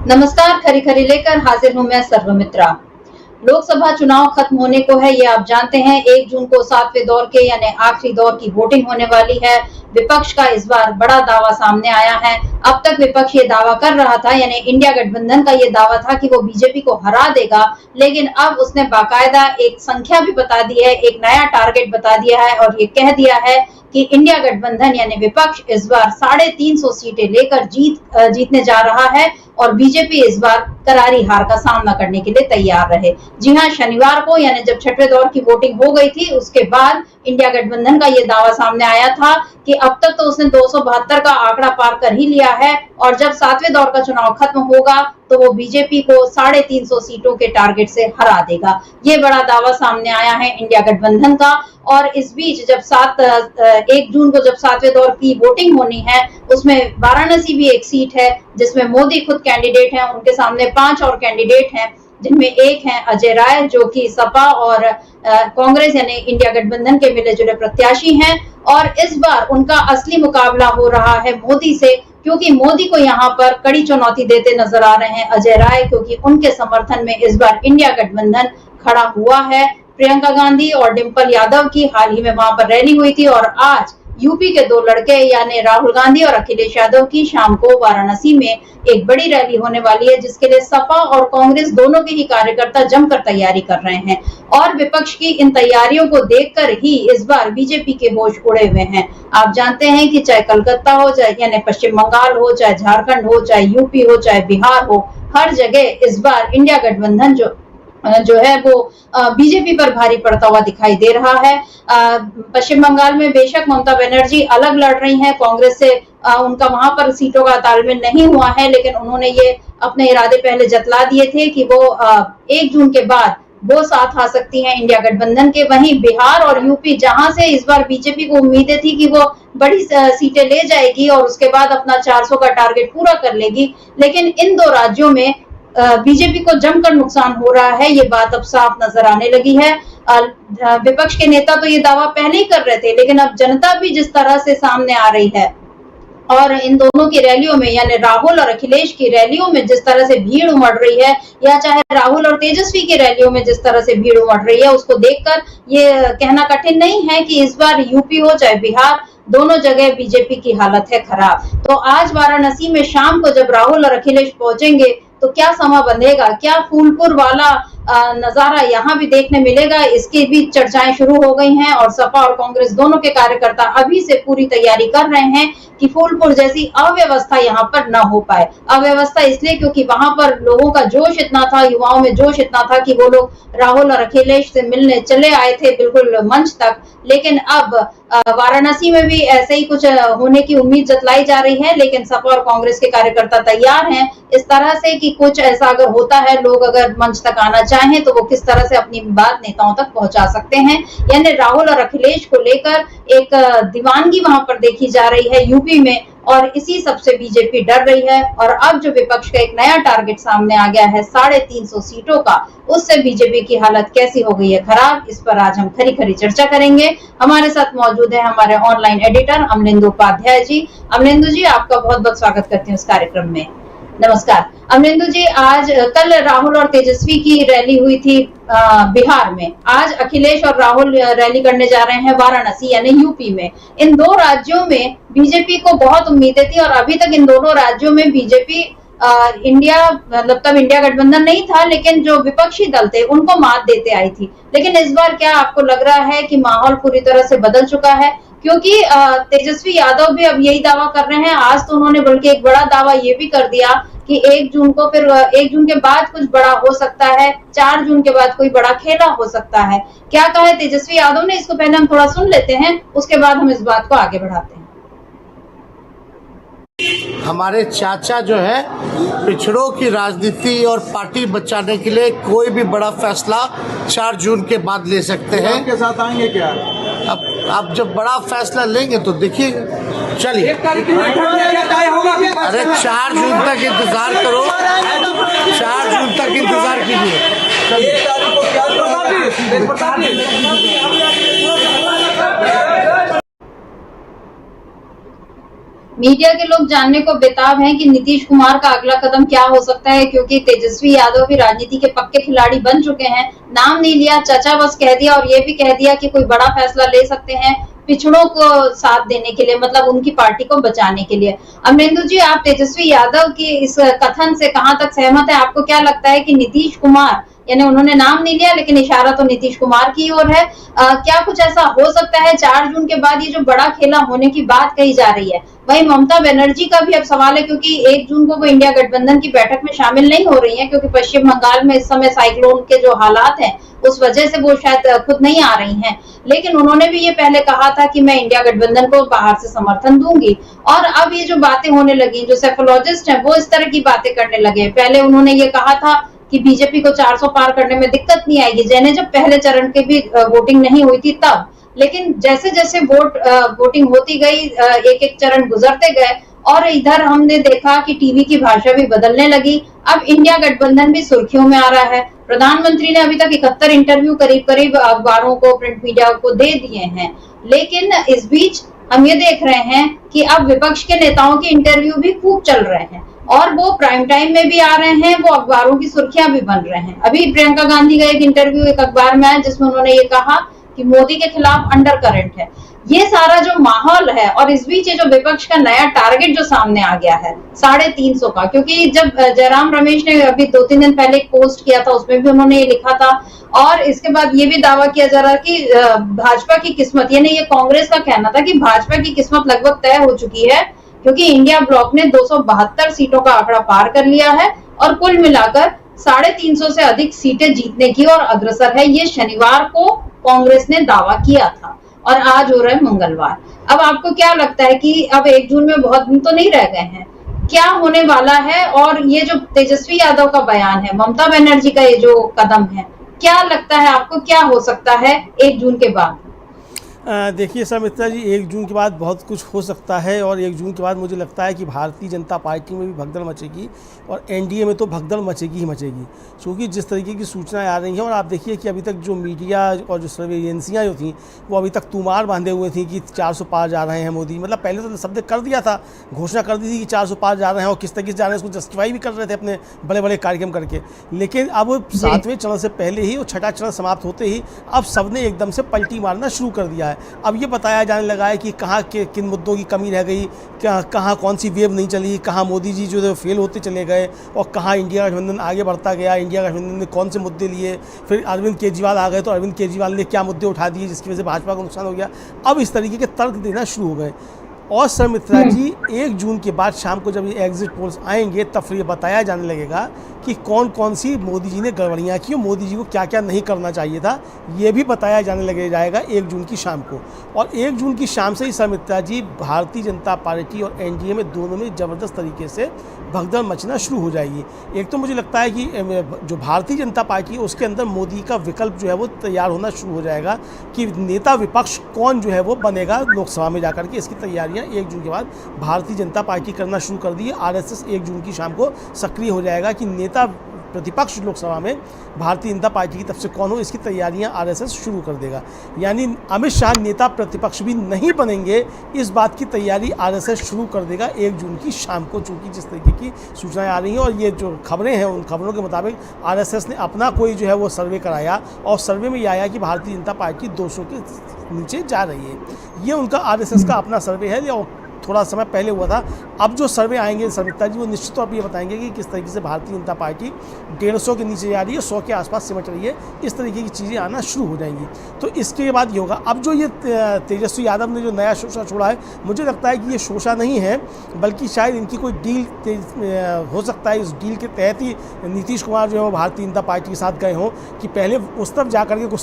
नमस्कार, खरी खरी लेकर हाजिर हूं मैं सर्वमित्रा। लोकसभा चुनाव खत्म होने को है, ये आप जानते हैं। 1 जून को 7वें दौर के यानी आखिरी दौर की वोटिंग होने वाली है। विपक्ष का इस बार बड़ा दावा सामने आया है। अब तक विपक्ष ये दावा कर रहा था, यानी इंडिया गठबंधन का ये दावा था कि वो बीजेपी को हरा देगा, लेकिन अब उसने बाकायदा एक संख्या भी बता दी है, एक नया टारगेट बता दिया है और ये कह दिया है कि इंडिया गठबंधन यानी विपक्ष इस बार 350 सीटें लेकर जीतने जा रहा है और बीजेपी इस बार करारी हार का सामना करने के लिए तैयार रहे। जी हां, शनिवार को यानी जब छठवें दौर की वोटिंग हो गई थी, उसके बाद इंडिया गठबंधन का ये दावा सामने आया था कि अब तक तो उसने 272 का आंकड़ा पार कर ही लिया है और जब 7वें दौर का चुनाव खत्म होगा तो वो बीजेपी को 350 सीटों के टारगेट से हरा देगा। ये बड़ा दावा सामने आया है इंडिया गठबंधन का। और इस बीच जब 1 जून को जब 7वें दौर की वोटिंग होनी है, उसमें वाराणसी भी एक सीट है जिसमें मोदी खुद कैंडिडेट हैं, उनके सामने 5 और कैंडिडेट हैं, जिनमें एक है अजय राय जो कि सपा और कांग्रेस यानी इंडिया गठबंधन के मिले जुले प्रत्याशी हैं। और इस बार उनका असली मुकाबला हो रहा है मोदी से, क्योंकि मोदी को यहाँ पर कड़ी चुनौती देते नजर आ रहे हैं अजय राय, क्योंकि उनके समर्थन में इस बार इंडिया गठबंधन खड़ा हुआ है। प्रियंका गांधी और डिंपल यादव की हाल ही में वहां पर रैली हुई थी और आज यूपी के 2 लड़के यानी राहुल गांधी और अखिलेश यादव की शाम को वाराणसी में एक बड़ी रैली होने वाली है, जिसके लिए सपा और कांग्रेस दोनों के ही कार्यकर्ता जमकर तैयारी कर रहे हैं। और विपक्ष की इन तैयारियों को देखकर ही इस बार बीजेपी के होश उड़े हुए हैं। आप जानते हैं कि चाहे कलकत्ता हो, चाहे यानी पश्चिम बंगाल हो, चाहे झारखंड हो, चाहे यूपी हो, चाहे बिहार हो, हर जगह इस बार इंडिया गठबंधन जो है वो बीजेपी पर भारी पड़ता हुआ दिखाई दे रहा है। पश्चिम बंगाल में बेशक ममता बनर्जी अलग लड़ रही हैं कांग्रेस से, उनका वहां पर सीटों का तालमेल नहीं हुआ है, लेकिन उन्होंने ये अपने इरादे पहले जतला दिए थे कि वो 1 जून के बाद वो साथ आ सकती हैं इंडिया गठबंधन के। वहीं बिहार और यूपी, जहां से इस बार बीजेपी को उम्मीदें थी कि वो बड़ी सीटें ले जाएगी और उसके बाद अपना 400 का टारगेट पूरा कर लेगी, लेकिन इन 2 राज्यों में बीजेपी को जमकर नुकसान हो रहा है, ये बात अब साफ नजर आने लगी है। विपक्ष के नेता तो ये दावा पहले ही कर रहे थे, लेकिन अब जनता भी जिस तरह से सामने आ रही है और इन दोनों की रैलियों में यानी राहुल और अखिलेश की रैलियों में जिस तरह से भीड़ उमड़ रही है, या चाहे राहुल और तेजस्वी की रैलियों में जिस तरह से भीड़ उमड़ रही है, उसको देखकर ये कहना कठिन नहीं है कि इस बार यूपी हो चाहे बिहार, दोनों जगह बीजेपी की हालत है खराब। तो आज वाराणसी में शाम को जब राहुल और अखिलेश पहुंचेंगे तो क्या समा बंधेगा, क्या फूलपुर वाला नजारा यहाँ भी देखने मिलेगा, इसकी भी चर्चाएं शुरू हो गई हैं। और सपा और कांग्रेस दोनों के कार्यकर्ता अभी से पूरी तैयारी कर रहे हैं कि फूलपुर जैसी अव्यवस्था यहाँ पर न हो पाए। अव्यवस्था इसलिए क्योंकि वहां पर लोगों का जोश इतना था, युवाओं में जोश इतना था कि वो लोग राहुल और अखिलेश से मिलने चले आए थे बिल्कुल मंच तक। लेकिन अब वाराणसी में भी ऐसे ही कुछ होने की उम्मीद जतलाई जा रही है, लेकिन सपा और कांग्रेस के कार्यकर्ता तैयार हैं इस तरह से कि कुछ ऐसा अगर होता है, लोग अगर मंच तक आना चाहें तो वो किस तरह से अपनी बात नेताओं तक पहुंचा सकते हैं। यानी राहुल और अखिलेश को लेकर एक दीवानगी वहां पर देखी जा रही है यूपी में, और इसी सबसे बीजेपी डर रही है। और अब जो विपक्ष का एक नया टारगेट सामने आ गया है 350 सीटों का, उससे बीजेपी की हालत कैसी हो गई है खराब, इस पर आज हम खरी खरी चर्चा करेंगे। हमारे साथ मौजूद है हमारे ऑनलाइन एडिटर अमलेंदु उपाध्याय जी। अमलेंदु जी, आपका बहुत बहुत स्वागत करती हूँ इस कार्यक्रम में। नमस्कार अमलेंदु जी। आज कल राहुल और तेजस्वी की रैली हुई थी बिहार में, आज अखिलेश और राहुल रैली करने जा रहे हैं वाराणसी यानी यूपी में। इन 2 राज्यों में बीजेपी को बहुत उम्मीदें थी और अभी तक इन दोनों राज्यों में बीजेपी इंडिया मतलब तब इंडिया गठबंधन नहीं था, लेकिन जो विपक्षी दल थे उनको मात देते आई थी। लेकिन इस बार क्या आपको लग रहा है कि माहौल पूरी तरह से बदल चुका है? क्योंकि तेजस्वी यादव भी अब यही दावा कर रहे हैं। आज तो उन्होंने बल्कि एक बड़ा दावा ये भी कर दिया कि 1 जून को, फिर 1 जून के बाद कुछ बड़ा हो सकता है, 4 जून के बाद कोई बड़ा खेला हो सकता है। क्या कहा है तेजस्वी यादव ने, इसको पहले हम थोड़ा सुन लेते हैं, उसके बाद हम इस बात को आगे बढ़ाते हैं। हमारे चाचा जो है पिछड़ों की राजनीति और पार्टी बचाने के लिए कोई भी बड़ा फैसला 4 जून के बाद ले सकते हैं। आपके साथ आएंगे क्या? अब जब बड़ा फैसला लेंगे तो देखिए, चलिए। अरे 4 जून तक इंतजार करो, 4 जून तक इंतजार कीजिए। मीडिया के लोग जानने को बेताब हैं कि नीतीश कुमार का अगला कदम क्या हो सकता है, क्योंकि तेजस्वी यादव भी राजनीति के पक्के खिलाड़ी बन चुके हैं। नाम नहीं लिया, चचा बस कह दिया, और ये भी कह दिया कि कोई बड़ा फैसला ले सकते हैं पिछड़ों को साथ देने के लिए, मतलब उनकी पार्टी को बचाने के लिए। अमरेंदु जी, आप तेजस्वी यादव की इस कथन से कहां तक सहमत है? आपको क्या लगता है कि नीतीश कुमार, यानी उन्होंने नाम नहीं लिया लेकिन इशारा तो नीतीश कुमार की ओर है, क्या कुछ ऐसा हो सकता है 4 जून के बाद? ये जो बड़ा खेला होने की बात कही जा रही है, वही ममता बनर्जी का भी अब सवाल है, क्योंकि 1 जून को वो इंडिया गठबंधन की बैठक में शामिल नहीं हो रही हैं, क्योंकि पश्चिम बंगाल में इस समय साइक्लोन के जो हालात हैं उस वजह से वो शायद खुद नहीं आ रही हैं। लेकिन उन्होंने भी ये पहले कहा था कि मैं इंडिया गठबंधन को बाहर से समर्थन दूंगी, और अब ये जो बातें होने लगी, जो सेफोलॉजिस्ट हैं वो इस तरह की बातें करने लगे। पहले उन्होंने ये कहा था कि बीजेपी को 400 पार करने में दिक्कत नहीं आएगी, जब पहले चरण की भी वोटिंग नहीं हुई थी तब। लेकिन जैसे जैसे वोटिंग होती गई, एक एक चरण गुजरते गए, और इधर हमने देखा कि टीवी की भाषा भी बदलने लगी। अब इंडिया गठबंधन भी सुर्खियों में आ रहा है। प्रधानमंत्री ने अभी तक 71 इंटरव्यू करीब करीब अखबारों को, प्रिंट मीडिया को दे दिए हैं। लेकिन इस बीच हम ये देख रहे हैं कि अब विपक्ष के नेताओं के इंटरव्यू भी खूब चल रहे हैं, और वो प्राइम टाइम में भी आ रहे हैं, वो अखबारों की सुर्खियां भी बन रहे हैं। अभी प्रियंका गांधी का एक इंटरव्यू एक अखबार में आया जिसमें उन्होंने ये कहा कि मोदी के खिलाफ अंडर करंट है। ये सारा जो माहौल है, और इस बीच ये जो विपक्ष का नया टारगेट जो सामने आ गया है 350 का, क्योंकि जब जयराम रमेश ने अभी 2-3 दिन पहले एक पोस्ट किया था, उसमें भी उन्होंने ये लिखा था, और इसके बाद ये भी दावा किया जा रहा कि भाजपा की किस्मत, यानी ये कांग्रेस का कहना था कि भाजपा की किस्मत लगभग तय हो चुकी है, क्योंकि इंडिया ब्लॉक ने 272 सीटों का आंकड़ा पार कर लिया है, और कुल मिलाकर 350 से अधिक सीटें जीतने की ओर अग्रसर है। ये शनिवार को कांग्रेस ने दावा किया था, और आज हो रहा है मंगलवार। अब आपको क्या लगता है कि अब 1 जून में बहुत दिन तो नहीं रह गए हैं, क्या होने वाला है? और ये जो तेजस्वी यादव का बयान है, ममता बनर्जी का ये जो कदम है, क्या लगता है आपको क्या हो सकता है 1 जून के बाद? देखिए सर मित्रा जी, 1 जून के बाद बहुत कुछ हो सकता है, और 1 जून के बाद मुझे लगता है कि भारतीय जनता पार्टी में भी भगदड़ मचेगी, और एनडीए में तो भगदड़ मचेगी ही मचेगी, क्योंकि जिस तरीके की सूचनाएं आ रही हैं। और आप देखिए कि अभी तक जो मीडिया और जो सर्वे एजेंसियाँ जो थी वो अभी तक तूमार बांधे हुए थी कि 400 पार जा रहे हैं मोदी। मतलब पहले तो शब्द कर दिया था, घोषणा कर दी थी कि 400 पार जा रहे हैं, और किस तरीके से जा रहे हैं उसको जस्टिफाई भी कर रहे थे अपने बड़े बड़े कार्यक्रम करके। लेकिन अब 7वें चरण से पहले ही और 6ठा चरण समाप्त होते ही अब सबने एकदम से पलटी मारना शुरू कर दिया है। अब ये बताया जाने लगा है कि कहाँ के किन मुद्दों की कमी रह गई, कहाँ कौन सी वेव नहीं चली, कहाँ मोदी जी जो फेल होते चले गए, और कहाँ इंडिया गठबंधन आगे बढ़ता गया, इंडिया गठबंधन ने कौन से मुद्दे लिए। फिर अरविंद केजरीवाल आ गए तो अरविंद केजरीवाल ने क्या मुद्दे उठा दिए जिसकी वजह से भाजपा को नुकसान हो गया। अब इस तरीके के तर्क देना शुरू हो गए। और सर मित्रा जी, 1 जून के बाद शाम को जब ये एग्जिट पोल्स आएंगे तब फिर ये बताया जाने लगेगा कि कौन कौन सी मोदी जी ने गड़बड़ियाँ की और मोदी जी को क्या क्या नहीं करना चाहिए था, ये भी बताया जाने लगे जाएगा 1 जून की शाम को। और 1 जून की शाम से ही सर मित्रा जी भारतीय जनता पार्टी और एनडीए में दोनों में ज़बरदस्त तरीके से भगदड़ मचना शुरू हो जाएगी। एक तो मुझे लगता है कि जो भारतीय जनता पार्टी है उसके अंदर मोदी का विकल्प जो है वो तैयार होना शुरू हो जाएगा कि नेता विपक्ष कौन जो है वो बनेगा लोकसभा में जाकर के। इसकी तैयारियां 1 जून के बाद भारतीय जनता पार्टी करना शुरू कर दी है। आरएसएस 1 जून की शाम को सक्रिय हो जाएगा कि नेता प्रतिपक्ष लोकसभा में भारतीय जनता पार्टी की तरफ से कौन हो, इसकी तैयारियां आरएसएस शुरू कर देगा। यानी अमित शाह नेता प्रतिपक्ष भी नहीं बनेंगे, इस बात की तैयारी आरएसएस शुरू कर देगा 1 जून की शाम को। चूँकि जिस तरीके की सूचनाएं आ रही हैं और ये जो खबरें हैं उन खबरों के मुताबिक आरएसएस ने अपना कोई जो है वो सर्वे कराया, और सर्वे में ये आया कि भारतीय जनता पार्टी 200 के नीचे जा रही है। ये उनका आरएसएस का अपना सर्वे है, और थोड़ा समय पहले हुआ था। अब जो सर्वे आएंगे सविता जी वो निश्चित तौर पर ये बताएंगे कि किस तरीके से भारतीय जनता पार्टी 150 के नीचे जा रही है, 100 के आसपास सिमट रही है। इस तरीके की चीज़ें आना शुरू हो जाएंगी। तो इसके बाद ये होगा। अब जो ये तेजस्वी यादव ने जो नया शोषा छोड़ा है, मुझे लगता है कि ये शोषा नहीं है, बल्कि शायद इनकी कोई डील हो सकता है। इस डील के तहत ही नीतीश कुमार जो है वो भारतीय जनता पार्टी के साथ गए हों कि पहले उस तरफ जा करके कुछ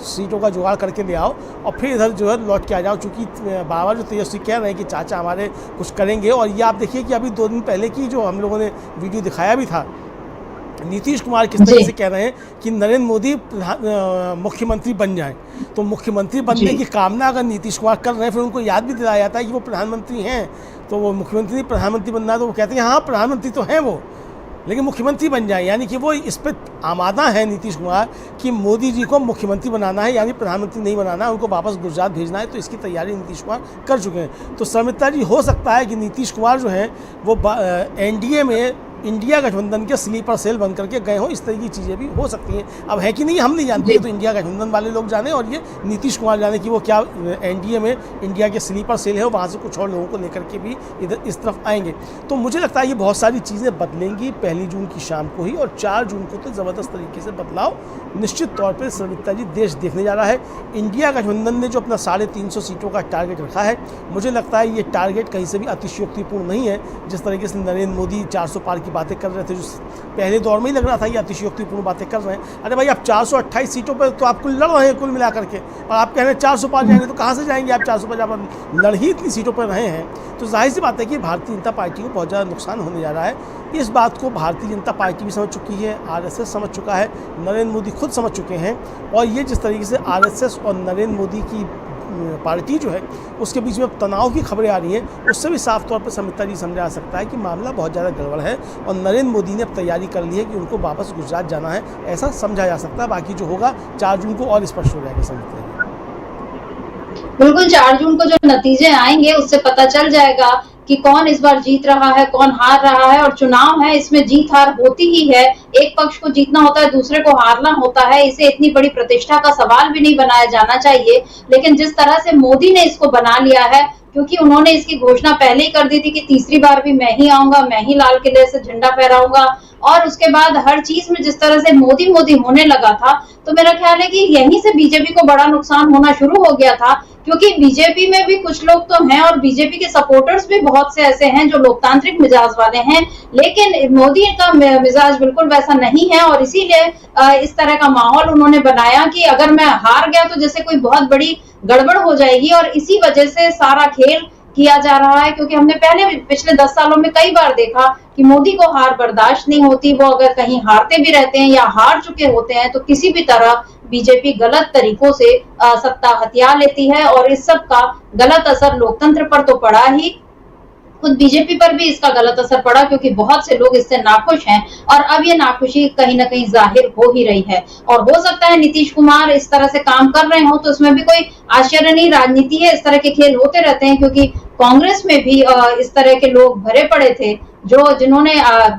सीटों का जुगाड़ करके ले आओ और फिर इधर जो है लौट के आ जाओ। चूँकि बाबा जो तेजस्वी कह रहे हैं कि चाचा हमारे कुछ करेंगे, और ये आप देखिए कि अभी 2 दिन पहले की जो हम लोगों ने वीडियो दिखाया भी था, नीतीश कुमार किस तरह से कह रहे हैं कि नरेंद्र मोदी मुख्यमंत्री बन जाएं। तो मुख्यमंत्री बनने की कामना अगर नीतीश कुमार कर रहे हैं, फिर उनको याद भी दिलाया जाता है कि वो प्रधानमंत्री हैं। तो वो मुख्यमंत्री प्रधानमंत्री बनना है, तो वो कहते हैं हाँ प्रधानमंत्री तो हैं वो, लेकिन मुख्यमंत्री बन जाए, यानी कि वो इस पर आमादा है नीतीश कुमार कि मोदी जी को मुख्यमंत्री बनाना है, यानी प्रधानमंत्री नहीं बनाना है, उनको वापस गुजरात भेजना है। तो इसकी तैयारी नीतीश कुमार कर चुके हैं। तो सौमित्रा जी, हो सकता है कि नीतीश कुमार जो हैं वो एनडीए में इंडिया गठबंधन के स्लीपर सेल बन करके गए हों, इस तरह की चीज़ें भी हो सकती हैं। अब है कि नहीं हम नहीं जानते, तो इंडिया गठबंधन वाले लोग जाने और ये नीतीश कुमार जाने कि वो क्या एनडीए में इंडिया के स्लीपर सेल है, वहाँ से कुछ और लोगों को लेकर के भी इधर इस तरफ आएंगे। तो मुझे लगता है ये बहुत सारी चीज़ें बदलेंगी 1 जून की शाम को ही, और 4 जून को तो ज़बरदस्त तरीके से बदलाव निश्चित तौर पर सविता जी देश देखने जा रहा है। इंडिया गठबंधन ने जो अपना 350 सीटों का टारगेट रखा है, मुझे लगता है ये टारगेट कहीं से भी अतिशयोक्तिपूर्ण नहीं है। जिस तरीके से नरेंद्र मोदी 400 पार की बातें कर रहे थे, जो पहले दौर में ही लग रहा था ये अतिशयोक्तिपूर्ण बातें कर रहे हैं। अरे भाई, आप 428 सीटों पर तो आप कुल लड़ रहे हैं कुल मिला करके, और आप कह रहे हैं 400 पार जाएंगे, तो कहाँ से जाएंगे आप 400 पार? आप लड़ ही इतनी सीटों पर रहे हैं, तो जाहिर सी बात है कि भारतीय जनता पार्टी को बहुत ज़्यादा नुकसान होने जा रहा है। इस बात को भारतीय जनता पार्टी भी समझ चुकी है, आरएसएस समझ चुका है, नरेंद्र मोदी खुद समझ चुके हैं। और ये जिस तरीके से आरएसएस और नरेंद्र मोदी की पार्टी जो है उसके बीच में तनाव की खबरें आ रही हैं, उससे भी साफ तौर पर समिता जी समझा जा सकता है कि मामला बहुत ज़्यादा गड़बड़ है, और नरेंद्र मोदी ने अब तैयारी कर ली है कि उनको वापस गुजरात जाना है, ऐसा समझा जा सकता है। बाकी जो होगा 4 जून को और स्पष्ट हो जाएगा समिता जी। बिल्कुल, 4 जून को जो नतीजे आएंगे उससे पता चल जाएगा कि कौन इस बार जीत रहा है, कौन हार रहा है। और चुनाव है, इसमें जीत हार होती ही है, एक पक्ष को जीतना होता है, दूसरे को हारना होता है। इसे इतनी बड़ी प्रतिष्ठा का सवाल भी नहीं बनाया जाना चाहिए, लेकिन जिस तरह से मोदी ने इसको बना लिया है, क्योंकि उन्होंने इसकी घोषणा पहले ही कर दी थी कि तीसरी बार भी मैं ही आऊंगा, मैं ही लाल किले से झंडा फहराऊंगा, और उसके बाद हर चीज में जिस तरह से मोदी मोदी होने लगा था, तो मेरा ख्याल है कि यहीं से बीजेपी को बड़ा नुकसान होना शुरू हो गया था। क्योंकि बीजेपी में भी कुछ लोग तो हैं, और बीजेपी के सपोर्टर्स भी बहुत से ऐसे हैं जो लोकतांत्रिक मिजाज वाले हैं, लेकिन मोदी का मिजाज बिल्कुल वैसा नहीं है। और इसीलिए इस तरह का माहौल उन्होंने बनाया कि अगर मैं हार गया तो जैसे कोई बहुत बड़ी गड़बड़ हो जाएगी, और इसी वजह से सारा खेल किया जा रहा है। क्योंकि हमने पिछले 10 सालों में कई बार देखा कि मोदी को हार बर्दाश्त नहीं होती, वो अगर कहीं हारते भी रहते हैं या हार चुके होते हैं, तो किसी भी तरह बीजेपी गलत तरीकों से सत्ता हथिया लेती है, और इस सब का गलत असर लोकतंत्र पर तो पड़ा ही, खुद बीजेपी पर भी इसका गलत असर पड़ा, क्योंकि बहुत से लोग इससे नाखुश हैं, और अब ये नाखुशी कहीं ना कहीं जाहिर हो ही रही है। और हो सकता है नीतीश कुमार इस तरह से काम कर रहे हो, तो इसमें भी कोई आश्चर्य नहीं, राजनीति है, इस तरह के खेल होते रहते हैं। क्योंकि कांग्रेस में भी इस तरह के लोग भरे पड़े थे, जिन्होंने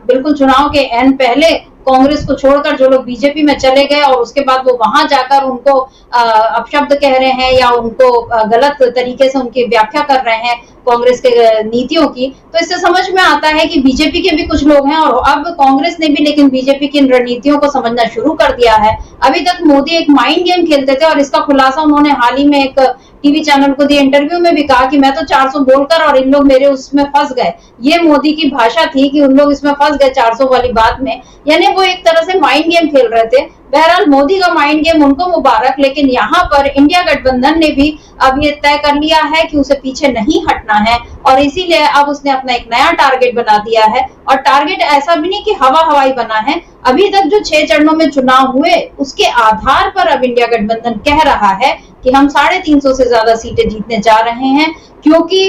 बिल्कुल चुनाव के एन पहले कांग्रेस को छोड़कर जो लोग बीजेपी में चले गए, और उसके बाद वो वहां जाकर उनको अपशब्द कह रहे हैं या उनको गलत तरीके से उनकी व्याख्या कर रहे हैं कांग्रेस के नीतियों की। तो इससे समझ में आता है कि बीजेपी के भी कुछ लोग हैं, और अब कांग्रेस ने भी लेकिन बीजेपी की रणनीतियों को समझना शुरू कर दिया है। अभी तक मोदी एक माइंड गेम खेलते थे, और इसका खुलासा उन्होंने हाल ही में एक टीवी चैनल को दिए इंटरव्यू में भी कहा कि मैं तो 400 बोलकर और इन लोग मेरे उसमें फंस गए। ये मोदी की भाषा थी कि उन लोग इसमें फंस गए 400 वाली बात में, यानी वो एक तरह से माइंड गेम खेल रहे थे। बहरहाल मोदी का माइंड गेम उनको मुबारक, लेकिन यहाँ पर इंडिया गठबंधन ने भी अब ये तय कर लिया है कि उसे पीछे नहीं हटना है, और इसीलिए अब उसने अपना एक नया टारगेट बना दिया है। और टारगेट ऐसा भी नहीं कि हवाई बना है, अभी तक जो 6 चरणों में चुनाव हुए उसके आधार पर अब इंडिया गठबंधन कह रहा है कि हम 350 से ज्यादा सीटें जीतने जा रहे हैं। क्योंकि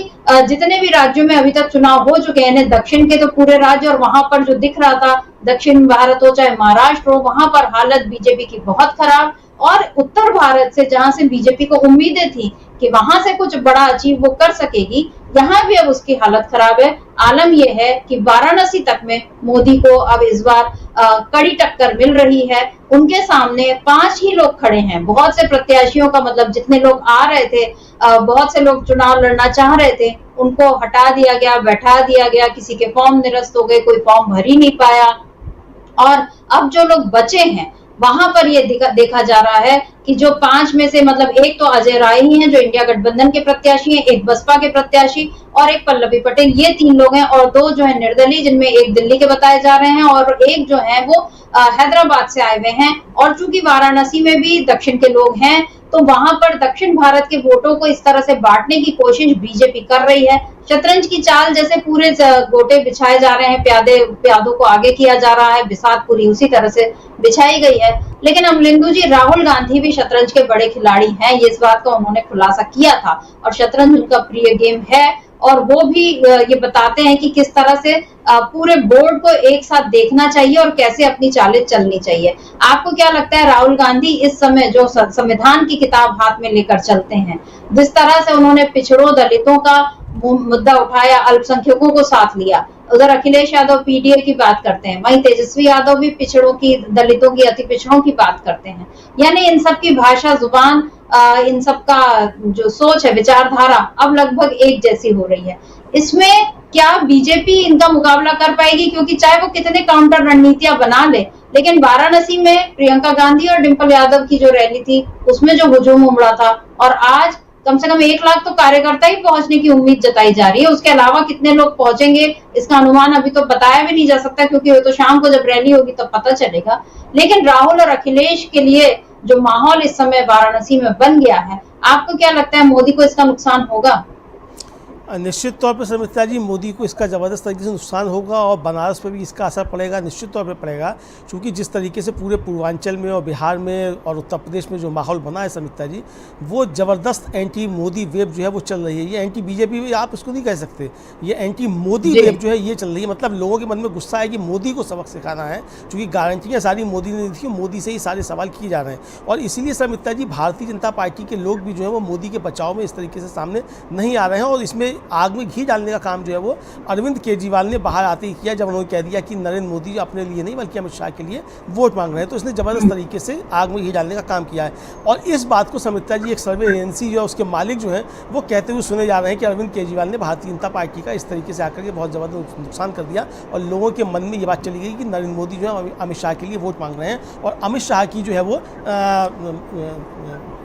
जितने भी राज्यों में अभी तक चुनाव हो चुके हैं, दक्षिण के तो पूरे राज्य, और वहां पर जो दिख रहा था दक्षिण भारत हो चाहे महाराष्ट्र हो, वहां पर हालत बीजेपी की बहुत खराब, और उत्तर भारत से जहां से बीजेपी को उम्मीदें थी कि वहां से कुछ बड़ा अचीव वो कर सकेगी, यहाँ भी अब उसकी हालत खराब है। आलम यह है कि वाराणसी तक में मोदी को अब इस बार कड़ी टक्कर मिल रही है। उनके सामने 5 ही लोग खड़े हैं, बहुत से प्रत्याशियों का मतलब जितने लोग आ रहे थे, बहुत से लोग चुनाव लड़ना चाह रहे थे, उनको हटा दिया गया, बैठा दिया गया, किसी के फॉर्म निरस्त हो गए, कोई फॉर्म भर ही नहीं पाया। और अब जो लोग बचे हैं वहां पर ये देखा जा रहा है कि जो 5 में से मतलब एक तो अजय राय ही हैं जो इंडिया गठबंधन के प्रत्याशी हैं, एक बसपा के प्रत्याशी और एक पल्लवी पटेल, ये 3 लोग हैं, और 2 जो है निर्दलीय, जिनमें एक दिल्ली के बताए जा रहे हैं और एक जो है वो हैदराबाद से आए हुए हैं। और चूंकि वाराणसी में भी दक्षिण के लोग हैं, तो वहां पर दक्षिण भारत के वोटों को इस तरह से बांटने की कोशिश बीजेपी कर रही है। शतरंज की चाल जैसे पूरे गोटे बिछाए जा रहे हैं, प्यादों को आगे किया जा रहा है, बिसात पूरी उसी तरह से बिछाई गई है। लेकिन अमलिंदु जी, राहुल गांधी भी शतरंज के बड़े खिलाड़ी हैं, ये इस बात का उन्होंने खुलासा किया था और शतरंज उनका प्रिय गेम है और वो भी ये बताते हैं कि किस तरह से पूरे बोर्ड को एक साथ देखना चाहिए और कैसे अपनी चालें चलनी चाहिए। आपको क्या लगता है, राहुल गांधी इस समय जो संविधान की किताब हाथ में लेकर चलते हैं, जिस तरह से उन्होंने पिछड़ों दलितों का मुद्दा उठाया, अल्पसंख्यकों को साथ लिया, उधर अखिलेश यादव पीडीए की बात करते हैं, वहीं तेजस्वी यादव भी पिछड़ों की, दलितों की, अति पिछड़ों की बात करते हैं। यानी इन सब की भाषा, जुबान, इन सब का जो सोच है, विचारधारा अब लगभग एक जैसी हो रही है। इसमें क्या बीजेपी इनका मुकाबला कर पाएगी? क्योंकि चाहे वो कितने काउंटर रणनीतियां बना ले, लेकिन वाराणसी में प्रियंका गांधी और डिंपल यादव की जो रैली थी उसमें जो हुजूम उमड़ा था, और आज कम से कम 1 लाख तो कार्यकर्ता ही पहुंचने की उम्मीद जताई जा रही है। उसके अलावा कितने लोग पहुंचेंगे इसका अनुमान अभी तो बताया भी नहीं जा सकता, क्योंकि वो तो शाम को जब रैली होगी तब पता चलेगा। लेकिन राहुल और अखिलेश के लिए जो माहौल इस समय वाराणसी में बन गया है, आपको क्या लगता है, मोदी को इसका नुकसान होगा? निश्चित तौर पर समिता जी, मोदी को इसका ज़बरदस्त तरीके से नुकसान होगा और बनारस पर भी इसका असर पड़ेगा, निश्चित तौर पर पड़ेगा। क्योंकि जिस तरीके से पूरे पूर्वांचल में और बिहार में और उत्तर प्रदेश में जो माहौल बना है समिता जी, वो ज़बरदस्त एंटी मोदी वेव जो है वो चल रही है। ये एंटी बीजेपी भी आप इसको नहीं कह सकते, ये एंटी मोदी वेव जो है ये चल रही है। मतलब लोगों के मन में गुस्सा है कि मोदी को सबक सिखाना है, क्योंकि गारंटियाँ सारी मोदी ने दी थी, मोदी से ही सारे सवाल किए जा रहे हैं। और इसीलिए समिता जी, भारतीय जनता पार्टी के लोग भी जो है वो मोदी के बचाव में इस तरीके से सामने नहीं आ रहे हैं। और इसमें आग में घी डालने का काम जो है वो अरविंद केजरीवाल ने बाहर आते ही किया, जब उन्होंने कह दिया कि नरेंद्र मोदी अपने लिए नहीं बल्कि अमित शाह के लिए वोट मांग रहे हैं। तो इसने ज़बरदस्त तरीके से आग में घी डालने का काम किया है। और इस बात को समिता जी, एक सर्वे एजेंसी जो है उसके मालिक जो है वो कहते हुए सुने जा रहे हैं कि अरविंद केजरीवाल ने भारतीय जनता पार्टी का इस तरीके से आकर के बहुत ज़बरदस्त नुकसान कर दिया। और लोगों के मन में ये बात चली गई कि नरेंद्र मोदी जो है अमित शाह के लिए वोट मांग रहे हैं, और अमित शाह की जो है वो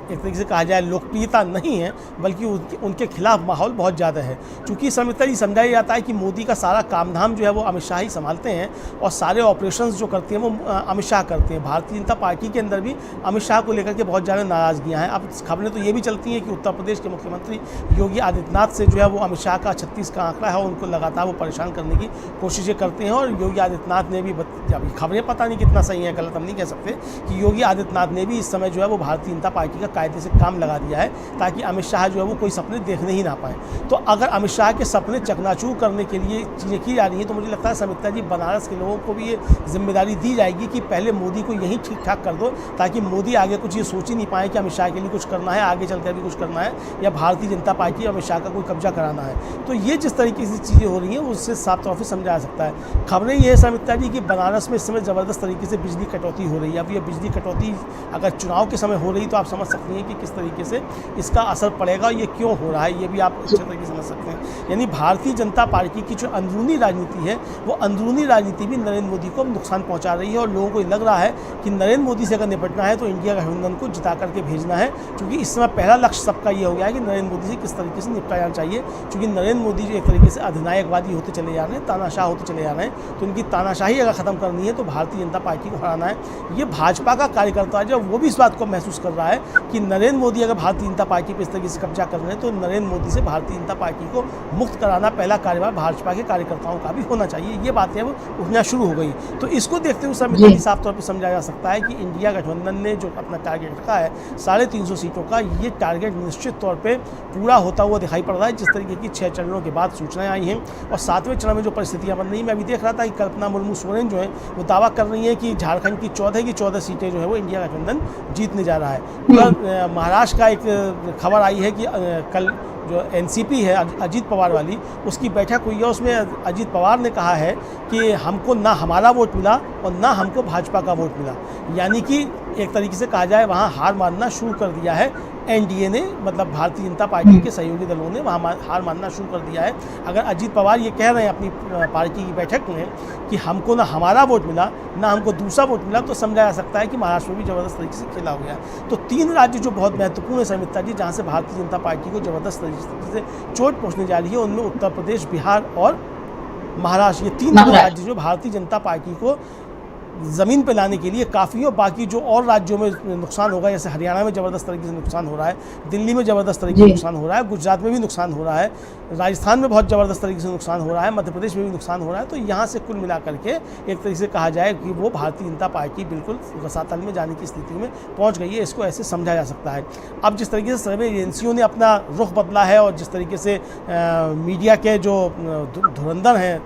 एक तरीके से कहा जाए लोकप्रियता नहीं है, बल्कि उनके खिलाफ माहौल बहुत ज़्यादा है। चूँकि समिता जी, समझाया जाता है कि मोदी का सारा काम धाम जो है वो अमित शाह ही संभालते हैं और सारे ऑपरेशंस जो करते हैं वो अमित शाह करते हैं। भारतीय जनता पार्टी के अंदर भी अमित शाह को लेकर के बहुत ज़्यादा नाराज़गियाँ हैं। अब खबरें तो ये भी चलती हैं कि उत्तर प्रदेश के मुख्यमंत्री योगी आदित्यनाथ से जो है वो अमित शाह का 36 का आंकड़ा है, उनको लगातार वो परेशान करने की कोशिशें करते हैं। और योगी आदित्यनाथ ने भी, अभी खबरें पता नहीं कितना सही है गलत हम नहीं कह सकते, कि योगी आदित्यनाथ ने भी इस समय जो है वो भारतीय जनता पार्टी का कायदे से काम लगा दिया है, ताकि अमित शाह जो है वो कोई सपने देखने ही ना पाए। तो अगर अमित शाह के सपने चकनाचूर करने के लिए चीज़ें की जा रही हैं, तो मुझे लगता है समिता जी, बनारस के लोगों को भी ये जिम्मेदारी दी जाएगी कि पहले मोदी को यहीं ठीक ठाक कर दो, ताकि मोदी आगे कुछ ये सोच ही नहीं पाए कि अमित शाह के लिए कुछ करना है, आगे चलकर भी कुछ करना है, या भारतीय जनता पार्टी अमित शाह का कोई कब्जा कराना है। तो ये जिस तरीके से चीज़ें हो रही हैं उससे साफ तौर पर समझा जा सकता है। खबरें ये है समिता जी कि बनारस में इस समय ज़बरदस्त तरीके से बिजली कटौती हो रही है। अब ये बिजली कटौती अगर चुनाव के समय हो रही तो आप समझ सकती हैं कि किस तरीके से इसका असर पड़ेगा, ये क्यों हो रहा है, ये भी आप अच्छे तरीके से समझ सकते हैं। यानी भारतीय जनता पार्टी की जो अंदरूनी राजनीति है, वो अंदरूनी राजनीति भी नरेंद्र मोदी को नुकसान पहुंचा रही है। और लोगों को लग रहा है कि नरेंद्र मोदी से अगर निपटना है तो इंडिया गठबंधन को जिता करके भेजना है, क्योंकि इस समय पहला लक्ष्य सबका ये हो गया है कि नरेंद्र मोदी से किस तरीके से निपटा जाना चाहिए। क्योंकि नरेंद्र मोदी जो एक तरीके से अधिनायकवादी होते चले जा रहे हैं, तानाशाह होते चले जा रहे हैं, तो उनकी तानाशाही अगर ख़त्म करनी है तो भारतीय जनता पार्टी को हराना है। ये भाजपा का कार्यकर्ता जो वो भी इस बात को महसूस कर रहा है कि नरेंद्र मोदी अगर भारतीय जनता पार्टी पर इस तरीके से कब्जा कर रहे हैं, तो नरेंद्र मोदी से भारतीय जनता पार्टी को मुक्त कराना पहला कार्यभार भाजपा के कार्यकर्ताओं का भी होना चाहिए। ये बातें अब उठना शुरू हो गई। तो इसको देखते हुए समिति जी, साफ तौर पर समझा जा सकता है कि इंडिया गठबंधन ने जो अपना टारगेट रखा है 350 सीटों का, ये टारगेट निश्चित तौर पर पूरा होता हुआ दिखाई पड़ रहा है। जिस तरीके की 6 चरणों के बाद सूचनाएं आई हैं और 7वें चरण में जो परिस्थितियां बन रही हैं, मैं अभी देख रहा था कि कल्पना मुर्मू सोरेन जो है वो दावा कर रही है कि झारखंड की 14 की 14 सीटें जो है वो इंडिया गठबंधन जीतने जा रहा है। महाराष्ट्र का एक खबर आई है कि कल जो एनसीपी है अजीत पवार वाली, उसकी बैठक हुई है, उसमें अजीत पवार ने कहा है कि हमको ना हमारा वोट मिला और ना हमको भाजपा का वोट मिला। यानी कि एक तरीके से कहा जाए वहाँ हार मानना शुरू कर दिया है एनडीए ने, मतलब भारतीय जनता पार्टी के सहयोगी दलों ने वहाँ हार मानना शुरू कर दिया है। अगर अजीत पवार ये कह रहे हैं अपनी पार्टी की बैठक में कि हमको ना हमारा वोट मिला ना हमको दूसरा वोट मिला, तो समझा जा सकता है कि महाराष्ट्र में भी ज़बरदस्त तरीके से खेला हो गया। तो 3 राज्य जो बहुत महत्वपूर्ण है समिता जी, जहाँ से भारतीय जनता पार्टी को ज़बरदस्त तरीके से चोट पहुँचने जा रही है, उनमें उत्तर प्रदेश, बिहार और महाराष्ट्र, ये 3 राज्य जो भारतीय जनता पार्टी को ज़मीन पे लाने के लिए काफ़ी है। और बाकी जो और राज्यों में नुकसान होगा, जैसे हरियाणा में ज़बरदस्त तरीके से नुकसान हो रहा है, दिल्ली में ज़बरदस्त तरीके से नुकसान हो रहा है, गुजरात में भी नुकसान हो रहा है, राजस्थान में बहुत ज़बरदस्त तरीके से नुकसान हो रहा है, मध्य प्रदेश में भी नुकसान हो रहा है। तो यहाँ से कुल मिला करके एक तरीके से कहा जाए कि वो भारतीय जनता पार्टी बिल्कुल रसातल में जाने की स्थिति में पहुँच गई है, इसको ऐसे समझा जा सकता है। अब जिस तरीके से सर्वे एजेंसियों ने अपना रुख बदला है और जिस तरीके से मीडिया के जो धुरंधर हैं,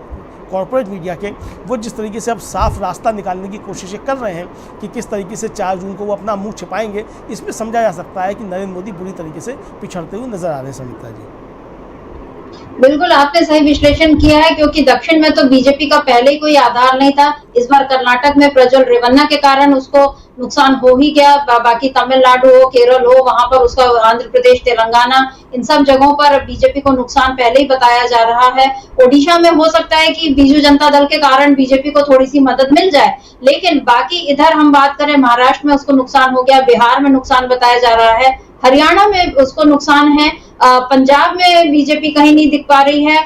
कॉर्पोरेट मीडिया के, वो जिस तरीके से अब साफ रास्ता निकालने की कोशिशें कर रहे हैं कि किस तरीके से 4 जून को वो अपना मुंह छिपाएंगे, इसमें समझा जा सकता है कि नरेंद्र मोदी बुरी तरीके से पिछड़ते हुए नजर आ रहे हैं। समिता जी, बिल्कुल आपने सही विश्लेषण किया है, क्योंकि दक्षिण में तो बीजेपी का पहले ही कोई आधार नहीं था। इस बार कर्नाटक में प्रज्वल रेवन्ना के कारण उसको नुकसान हो ही गया। बाकी तमिलनाडु हो, केरल हो, वहां पर उसका, आंध्र प्रदेश, तेलंगाना, इन सब जगहों पर बीजेपी को नुकसान पहले ही बताया जा रहा है। ओडिशा में हो सकता है कि बीजू जनता दल के कारण बीजेपी को थोड़ी सी मदद मिल जाए, लेकिन बाकी इधर हम बात करें, महाराष्ट्र में उसको नुकसान हो गया, बिहार में नुकसान बताया जा रहा है, हरियाणा में उसको नुकसान है, पंजाब में बीजेपी कहीं नहीं दिख पा रही है,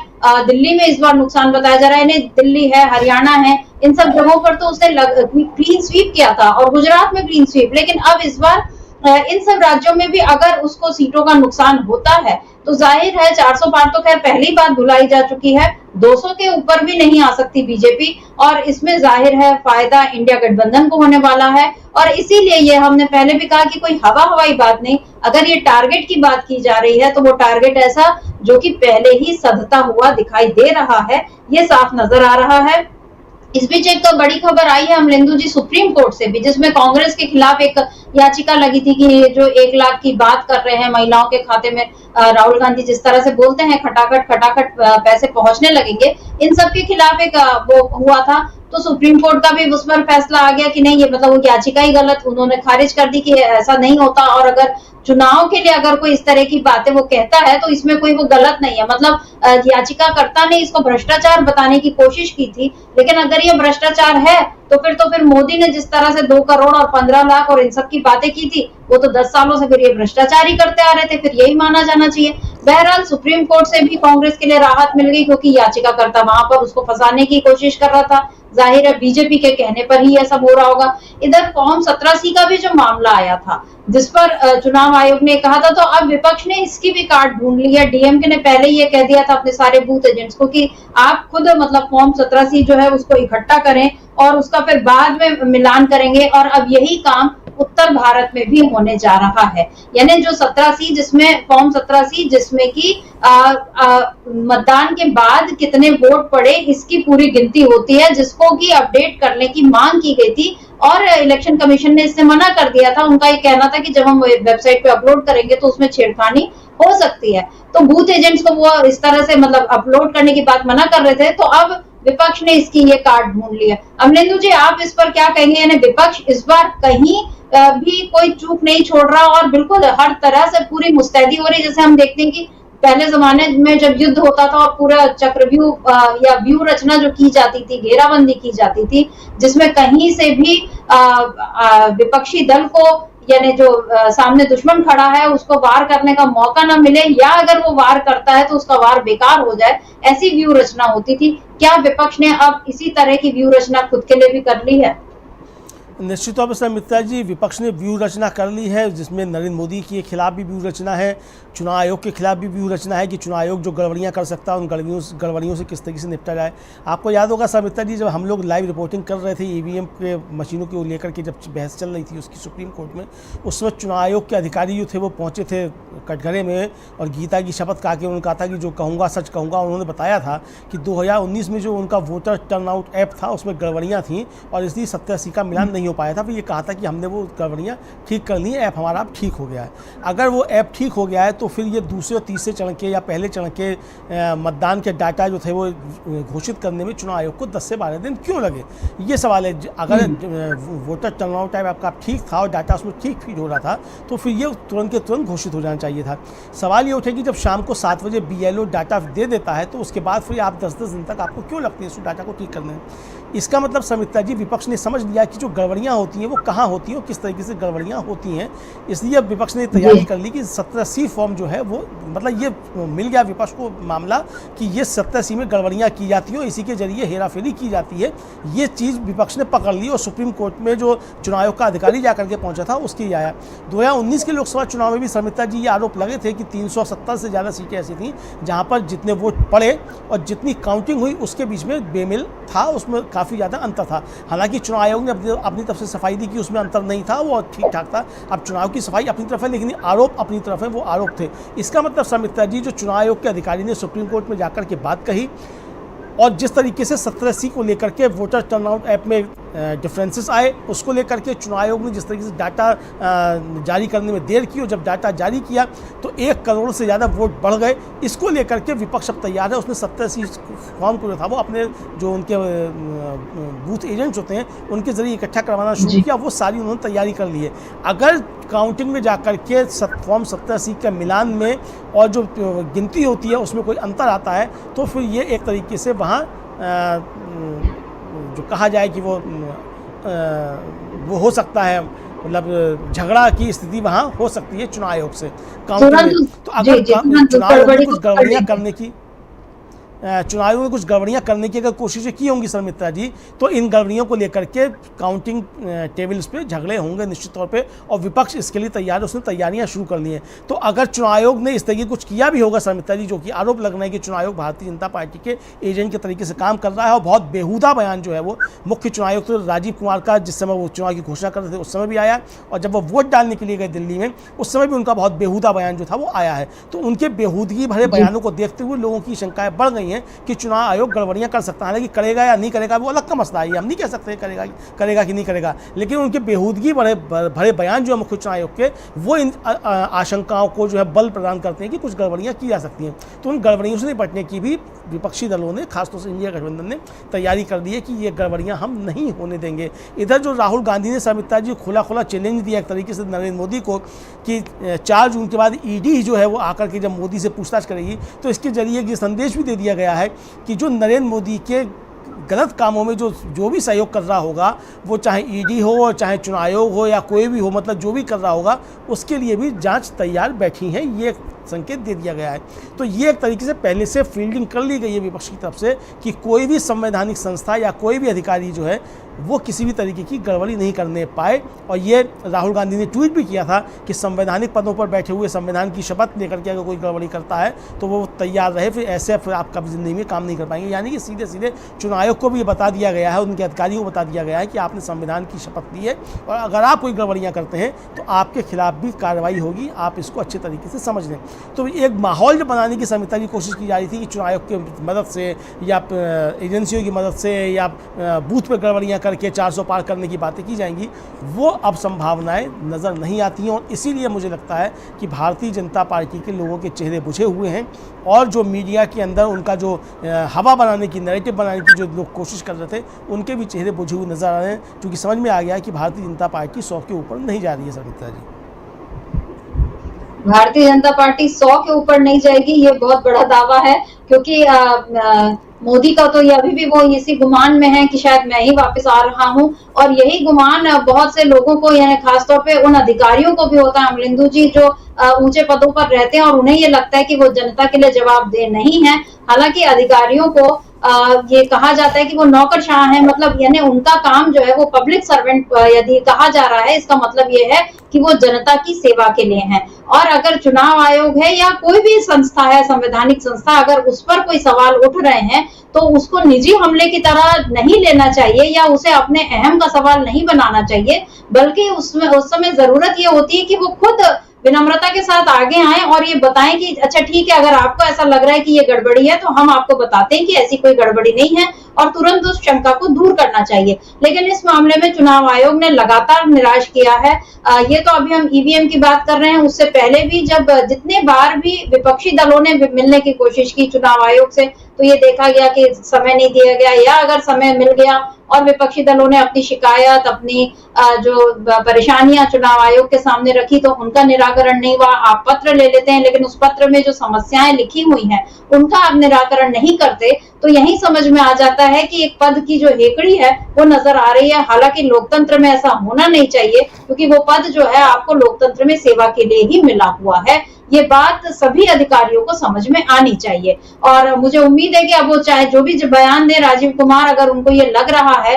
दिल्ली में इस बार नुकसान बताया जा रहा है। दिल्ली है, हरियाणा है, इन सब जगहों पर तो उसने क्लीन स्वीप किया था, और गुजरात में क्लीन स्वीप। लेकिन अब इस बार इन सब राज्यों में भी अगर उसको सीटों का नुकसान होता है तो जाहिर है 400 पार तो खैर पहली बात भुलाई जा चुकी है, 200 के ऊपर भी नहीं आ सकती बीजेपी, और इसमें जाहिर है फायदा इंडिया गठबंधन को होने वाला है। और इसीलिए ये हमने पहले भी कहा कि कोई हवाई बात नहीं, अगर ये टारगेट की बात की जा रही है तो वो टारगेट ऐसा जो कि पहले ही सधता हुआ दिखाई दे रहा है, ये साफ नजर आ रहा है। इस बीच एक तो बड़ी खबर आई है अमलेंदु जी सुप्रीम कोर्ट से भी, जिसमें कांग्रेस के खिलाफ एक याचिका लगी थी कि जो 1 लाख की बात कर रहे हैं महिलाओं के खाते में, राहुल गांधी जिस तरह से बोलते हैं खटाखट पैसे पहुंचने लगेंगे, इन सब के खिलाफ एक वो हुआ था। तो सुप्रीम कोर्ट का भी उस पर फैसला आ गया कि नहीं, ये मतलब वो याचिका ही गलत, उन्होंने खारिज कर दी कि ऐसा नहीं होता, और अगर चुनाव के लिए अगर कोई इस तरह की बातें वो कहता है तो इसमें कोई वो गलत नहीं है। मतलब याचिकाकर्ता ने इसको भ्रष्टाचार बताने की कोशिश की थी, लेकिन अगर ये भ्रष्टाचार है तो फिर मोदी ने जिस तरह से 2 करोड़ और 15 लाख और इन सब की बातें की थी, वो तो 10 सालों से फिर ये भ्रष्टाचार ही करते आ रहे थे, फिर यही माना जाना चाहिए। बहरहाल सुप्रीम कोर्ट से भी कांग्रेस के लिए राहत मिल गई, क्योंकि याचिकाकर्ता वहां पर उसको फंसाने की कोशिश कर रहा था। जाहिर है बीजेपी के कहने पर ही यह सब हो रहा होगा। इधर फॉर्म 17C का भी जो मामला आया था, जिस पर चुनाव आयोग ने कहा था, तो अब विपक्ष ने इसकी भी काट ढूंढ ली है। डीएमके ने पहले ही ये कह दिया था अपने सारे बूथ एजेंट्स को कि आप खुद मतलब फॉर्म 17C जो है उसको इकट्ठा करें और उसका फिर बाद में मिलान करेंगे, और अब यही काम उत्तर भारत में भी होने जा रहा है। यानी जो 17C, जिसमें फॉर्म 17C जिसमें कि मतदान के बाद कितने वोट पड़े इसकी पूरी गिनती होती है, जिसको कि अपडेट करने की मांग की गई थी, और इलेक्शन कमीशन ने इससे मना कर दिया था। उनका ये कहना था कि जब हम वेबसाइट पे अपलोड करेंगे तो उसमें छेड़खानी हो सकती है, तो बूथ एजेंट्स को वो इस तरह से मतलब अपलोड करने की बात मना कर रहे थे। तो अब विपक्ष ने इसकी ये कार्ड ढूंढ लिया। अमलेंदु जी, आप इस पर क्या कहेंगे? यानी विपक्ष इस बार कहीं भी कोई चूक नहीं छोड़ रहा, और बिल्कुल हर तरह से पूरी मुस्तैदी हो रही। जैसे हम देखते हैं कि पहले जमाने में जब युद्ध होता था और पूरा चक्रव्यूह या व्यूह रचना जो की जाती थी, घेराबंदी की जाती थी, जिसमें कहीं से भी विपक्षी दल को, यानी जो सामने दुश्मन खड़ा है, उसको वार करने का मौका ना मिले, या अगर वो वार करता है तो उसका वार बेकार हो जाए, ऐसी व्यूह रचना होती थी। क्या विपक्ष ने अब इसी तरह की व्यूह रचना खुद के लिए भी कर ली है? निश्चित तौर पर मित्रा जी, विपक्ष ने व्यू रचना कर ली है, जिसमें नरेंद्र मोदी के खिलाफ भी व्यू रचना है, चुनाव आयोग के खिलाफ भी व्यू रचना है कि चुनाव आयोग जो गड़बड़ियां कर सकता है उन गड़बड़ियों से किस तरीके से निपटा जाए। आपको याद होगा मित्रा जी, जब हम लोग लाइव रिपोर्टिंग कर रहे थे ईवीएम के मशीनों को लेकर के, जब बहस चल रही थी उसकी सुप्रीम कोर्ट में, उस वक्त चुनाव आयोग के अधिकारी जो थे वो पहुँचे थे कटघरे में, और गीता की शपथ खा के उन्होंने कहा था कि जो कहूँगा सच कहूँगा। उन्होंने बताया था कि 2019 में जो उनका वोटर टर्नआउट ऐप था उसमें गड़बड़ियाँ थीं, और इसलिए 17C का मिलान नहीं हो पाया था। फिर ये कहा था कि हमने वो गड़बड़ियाँ ठीक कर ली हैं, ऐप हमारा अब ठीक हो गया है। अगर वो ऐप ठीक हो गया है तो फिर ये दूसरे और तीसरे चरण के या पहले चरण के मतदान के डाटा जो थे वो घोषित करने में चुनाव आयोग को 10 से 12 दिन क्यों लगे, ये सवाल है। अगर वोटर टर्नआउट ऐप आपका ठीक था और डाटा उसमें ठीक फीड हो रहा था तो फिर ये तुरंत के तुरंत घोषित हो जाना चाहिए था। सवाल ये उठे कि जब शाम को 7 बजे BLO डाटा दे देता है तो उसके बाद फिर आप 10-10 दिन तक आपको क्यों लगती है उस डाटा को ठीक करने में? इसका मतलब समिता जी विपक्ष ने समझ लिया कि जो गड़बड़ियाँ होती हैं वो कहाँ होती हैं और किस तरीके से गड़बड़ियाँ होती हैं, इसलिए अब विपक्ष ने तैयारी कर ली कि 17C फॉर्म जो है वो मतलब ये मिल गया विपक्ष को मामला कि ये 17C में गड़बड़ियाँ की जाती हैं और इसी के जरिए हेराफेरी की जाती है। ये चीज़ विपक्ष ने पकड़ ली और सुप्रीम कोर्ट में जो चुनाव आयोग का अधिकारी जाकर के पहुंचा था उसकी आया। 2019 के लोकसभा चुनाव में भी समिता जी ये आरोप लगे थे कि 370 से ज़्यादा सीटें ऐसी थीं जहां पर जितने वोट पड़े और जितनी काउंटिंग हुई उसके बीच में बेमेल था, उसमें काफ़ी ज़्यादा अंतर था। हालांकि चुनाव आयोग ने अपनी तरफ से सफाई दी कि उसमें अंतर नहीं था, वो ठीक ठाक था। अब चुनाव की सफाई अपनी तरफ है लेकिन आरोप अपनी तरफ है, वो आरोप थे। इसका मतलब समिता जी जो चुनाव आयोग के अधिकारी ने सुप्रीम कोर्ट में जाकर के बात कही और जिस तरीके से 17C को लेकर के वोटर टर्नआउट ऐप में डिफरेंसेस आए, उसको लेकर के चुनाव आयोग ने जिस तरीके से डाटा जारी करने में देर की और जब डाटा जारी किया तो 1 करोड़ से ज़्यादा वोट बढ़ गए। इसको लेकर के विपक्ष अब तैयार है। उसने 17C फॉर्म को जो था वो अपने जो उनके बूथ एजेंट्स होते हैं उनके ज़रिए इकट्ठा करवाना शुरू किया, वो सारी उन्होंने तैयारी कर ली है। अगर काउंटिंग में जाकर के फॉर्म 17C के मिलान में और जो गिनती होती है उसमें कोई अंतर आता है तो फिर ये एक तरीके से वहाँ जो कहा जाए कि वो हो सकता है, मतलब झगड़ा की स्थिति वहाँ हो सकती है चुनाव आयोग से काउंटिंग में। तो अगर चुनाव आयोग में कुछ गड़बड़ियाँ करने की चुनाव आयोग ने कुछ गड़बड़ियाँ करने की अगर कोशिशें की होंगी समिता जी तो इन गड़बड़ियों को लेकर के काउंटिंग टेबल्स पे झगड़े होंगे निश्चित तौर पे और विपक्ष इसके लिए तैयार है, उसने तैयारियां शुरू कर ली हैं। तो अगर चुनाव आयोग ने इस तरीके कुछ किया भी होगा समिता जी, जो कि आरोप लग रहा है कि चुनाव आयोग भारतीय जनता पार्टी के एजेंट के तरीके से काम कर रहा है और बहुत बेहुदा बयान जो है वो मुख्य चुनाव आयुक्त तो राजीव कुमार का जिस समय वो चुनाव की घोषणा कर रहे थे उस समय भी आया और जब वो वोट डालने के लिए गए दिल्ली में उस समय भी उनका बहुत बेहुदा बयान जो था वो आया है। तो उनके बेहूदगी भरे बयानों को देखते हुए लोगों की शंकाएं बढ़ गई हैं कि चुनाव आयोग गड़बड़ियां कर सकता है। हालांकि करेगा या नहीं करेगा वो अलग का मसला है, हम नहीं कह सकते करेगा कि नहीं करेगा, लेकिन उनके बेहूदगी भरे बयान जो है मुख्य चुनाव आयोग के वो इन आशंकाओं को जो है बल प्रदान करते हैं कि कुछ गड़बड़ियां की जा सकती हैं। तो उन गड़बड़ियों से निपटने की भी विपक्षी दलों ने खासतौर से इंडिया गठबंधन ने तैयारी कर दी है कि ये गड़बड़ियां हम नहीं होने देंगे। इधर जो राहुल गांधी ने समिता जी खुला चैलेंज दिया एक तरीके से नरेंद्र मोदी को कि 4 जून के बाद ईडी जो है वो आकर के जब मोदी से पूछताछ करेगी तो इसके जरिए ये संदेश भी दे दिया गया है कि जो नरेंद्र मोदी के गलत कामों में जो भी सहयोग कर रहा होगा वो चाहे ईडी हो चाहे चुनाव आयोग हो या कोई भी हो, मतलब जो भी कर रहा होगा उसके लिए भी जांच तैयार बैठी है, ये संकेत दे दिया गया है। तो ये एक तरीके से पहले से फील्डिंग कर ली गई है विपक्ष की तरफ से कि कोई भी संवैधानिक संस्था या कोई भी अधिकारी जो है वो किसी भी तरीके की गड़बड़ी नहीं करने पाए। और ये राहुल गांधी ने ट्वीट भी किया था कि संवैधानिक पदों पर बैठे हुए संविधान की शपथ लेकर के अगर कोई गड़बड़ी करता है तो वो तैयार रहे, फिर ऐसे फिर आप कभी ज़िंदगी में काम नहीं कर पाएंगे। यानी कि सीधे सीधे चुनाव आयोग को भी ये बता दिया गया है, उनके अधिकारियों को बता दिया गया है कि आपने संविधान की शपथ ली है और अगर आप कोई गड़बड़ियाँ करते हैं तो आपके खिलाफ भी कार्रवाई होगी, आप इसको अच्छे तरीके से समझ लें। तो एक माहौल जो बनाने की समिता की कोशिश की जा रही थी कि चुनाव आयोग की मदद से या एजेंसियों की मदद से या बूथ पर गड़बड़ियाँ करके 400 पार करने की बातें की जाएंगी, वो अब संभावनाएं नज़र नहीं आती हैं। और इसीलिए मुझे लगता है कि भारतीय जनता पार्टी के लोगों के चेहरे बुझे हुए हैं और जो मीडिया के अंदर उनका जो हवा बनाने की, नैरेटिव बनाने की जो लोग कोशिश कर रहे थे उनके भी चेहरे बुझे हुए नज़र आ रहे हैं, क्योंकि समझ में आ गया है कि भारतीय जनता पार्टी 100 के ऊपर नहीं जा रही है। समिता जी, भारतीय जनता पार्टी 100 के ऊपर नहीं जाएगी, ये बहुत बड़ा दावा है, क्योंकि मोदी का तो ये अभी भी वो इसी गुमान में है कि शायद मैं ही वापस आ रहा हूं। और यही गुमान बहुत से लोगों को, यानी खासतौर पे उन अधिकारियों को भी होता है, अमलिंदु जी जो ऊंचे पदों पर रहते हैं और उन्हें ये लगता है कि वो जनता के लिए जवाबदेह नहीं है। हालांकि अधिकारियों को ये कहा जाता है कि वो नौकरशाह हैं, मतलब यानी उनका काम जो है वो पब्लिक सर्वेंट यदि कहा जा रहा है, इसका मतलब ये है कि वो जनता की सेवा के लिए हैं। और अगर चुनाव आयोग है या कोई भी संस्था है, संवैधानिक संस्था, अगर उस पर कोई सवाल उठ रहे हैं तो उसको निजी हमले की तरह नहीं लेना चाहिए या उसे अपने अहम का सवाल नहीं बनाना चाहिए, बल्कि उसमें उस समय जरूरत ये होती है कि वो खुद विनम्रता के साथ आगे आए और ये बताएं कि अच्छा ठीक है, अगर आपको ऐसा लग रहा है कि ये गड़बड़ी है तो हम आपको बताते हैं कि ऐसी कोई गड़बड़ी नहीं है और तुरंत उस शंका को दूर करना चाहिए। लेकिन इस मामले में चुनाव आयोग ने लगातार निराश किया है। ये तो अभी हम ईवीएम की बात कर रहे हैं, उससे पहले भी जब जितने बार भी विपक्षी दलों ने मिलने की कोशिश की चुनाव आयोग से तो ये देखा गया कि समय नहीं दिया गया, या अगर समय मिल गया और विपक्षी दलों ने अपनी शिकायत, अपनी जो परेशानियां चुनाव आयोग के सामने रखी तो उनका निराकरण नहीं हुआ। आप पत्र ले लेते हैं लेकिन उस पत्र में जो समस्याएं लिखी हुई हैं उनका आप निराकरण नहीं करते, तो यही समझ में आ जाता है कि एक पद की जो हेकड़ी है वो नजर आ रही है। हालांकि लोकतंत्र में ऐसा होना नहीं चाहिए, क्योंकि वो पद जो है आपको लोकतंत्र में सेवा के लिए ही मिला हुआ है। ये बात सभी अधिकारियों को समझ में आनी चाहिए और मुझे उम्मीद है कि अब वो चाहे जो भी बयान दे राजीव कुमार, अगर उनको ये लग रहा है